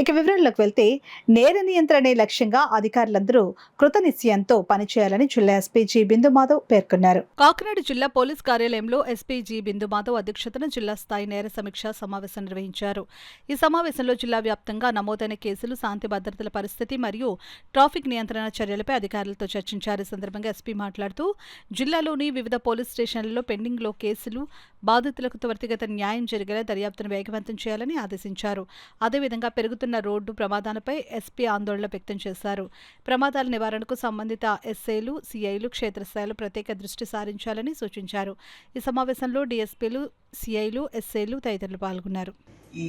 ఇక వివరాల్లోకి వెళ్తే నేర నియంత్రణే లక్ష్యంగా అధికారులందరూ కృతనిశ్చయంతో పనిచేయాలని జిల్లా ఎస్పీ జి బిందుమాధవ్ పేర్కొన్నారు. కాకినాడ జిల్లా పోలీస్ కార్యాలయంలో ఎస్పీ జి బిందుమాధవ్ అధ్యక్షతన జిల్లా స్థాయి నేర సమీక్ష సమావేశం నిర్వహించారు. ఈ సమావేశంలో జిల్లా వ్యాప్తంగా నమోదైన కేసులు, శాంతి భద్రతల పరిస్థితి మరియు ట్రాఫిక్ నియంత్రణ చర్యలపై అధికారులతో చర్చించారు. ఈ సందర్భంగా ఎస్పీ మాట్లాడుతూ జిల్లాలోని వివిధ పోలీస్ స్టేషన్లలో పెండింగ్లో కేసులు, బాధితులకు త్వరితగత న్యాయం జరిగేలా దర్యాప్తును వేగవంతం చేయాలని ఆదేశించారు. అదేవిధంగా పెరుగుతున్న రోడ్డు ప్రమాదాలపై ఎస్పీ ఆందోళన వ్యక్తం చేశారు. ప్రమాదాల నివారణకు సంబంధిత ఎస్ఐలు, సిఐలు క్షేత్రస్థాయిలో ప్రత్యేక దృష్టి సారించాలని సూచించారు. ఈ సమావేశంలో డీఎస్పీలు, సిఐలు, ఎస్ఐలు తదితరులు పాల్గొన్నారు. ఈ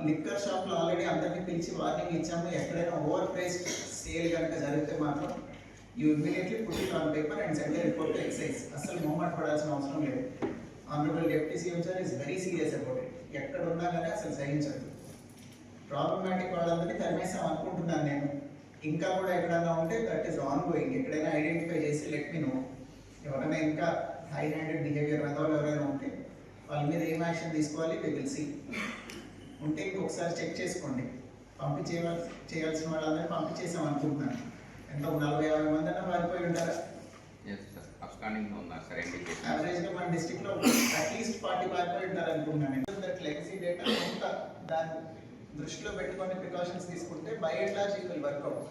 లిక్కర్ షాప్లో ఆల్రెడీ అందరినీ పిలిచి వార్నింగ్ ఇచ్చాము. ఎక్కడైనా ఓవర్ ప్రైస్డ్ సేల్ కనుక జరిగితే మాత్రం you immediately put it on paper and send report to excise. అసలు మొహమాట పడాల్సిన అవసరం లేదు. Honourable deputy CM sir is very serious about it. ఎక్కడ ఉన్నా కానీ అసలు సహించదు. ప్రాబ్లమాటిక్ వాళ్ళందరినీ తరిమేసాం అనుకుంటున్నాను నేను. ఇంకా కూడా ఎక్కడైనా ఉంటే దట్ ఈస్ ఆన్ గోయింగ్. ఎక్కడైనా ఐడెంటిఫై చేసి లెట్ మీ నో. ఎవరైనా ఇంకా హై హ్యాండెడ్ బిహేవియర్ మెథడ్ ఎవరైనా ఉంటే వాళ్ళ మీద ఏం యాక్షన్ తీసుకోవాలి వి విల్ సీ. ఉంటే ఇంకొకసారి చెక్ చేసుకోండి. చేయాల్సిన వాళ్ళందరినీ పంపించేసాం అనుకుంటున్నాను. ఎంత 40-50 మంది అన్నా పారిపోయి ఉంటారా? యావరేజ్గా మన డిస్ట్రిక్ట్లో అట్లీస్ట్ 40 పారిపోయి ఉంటారు అనుకుంటున్నాను. దట్ లెగసీ డేటా కొంత దాన్ని దృష్టిలో పెట్టుకొని ప్రికాషన్స్ తీసుకుంటే by and large it will work out.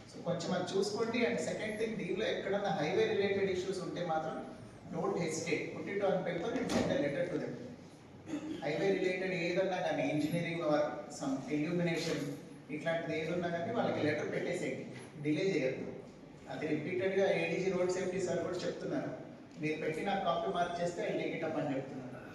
So కొంచెం అది చూసుకోండి. అండ్ సెకండ్ థింగ్, దీనిలో ఎక్కడన్నా హైవే రిలేటెడ్ ఇష్యూస్ ఉంటే మాత్రం don't hesitate, put it on paper and send a letter to them. Highway related ఏదన్నా కానీ ఇంజనీరింగ్ ఆర్ సమ్ ఇల్యూమినేషన్ ఇట్లాంటిది ఏదన్నా కానీ వాళ్ళకి లెటర్ పెట్టేసేయండి, డిలే చేయొద్దు. అది రిపీటెడ్గా ఏడీజీ రోడ్ సేఫ్టీ సార్ కూడా చెప్తున్నారు. మీరు పెట్టి నాకు కాపీ మార్క్ చేస్తే ఐ టేక్ ఇట్ అప్ అని చెప్తున్నారు.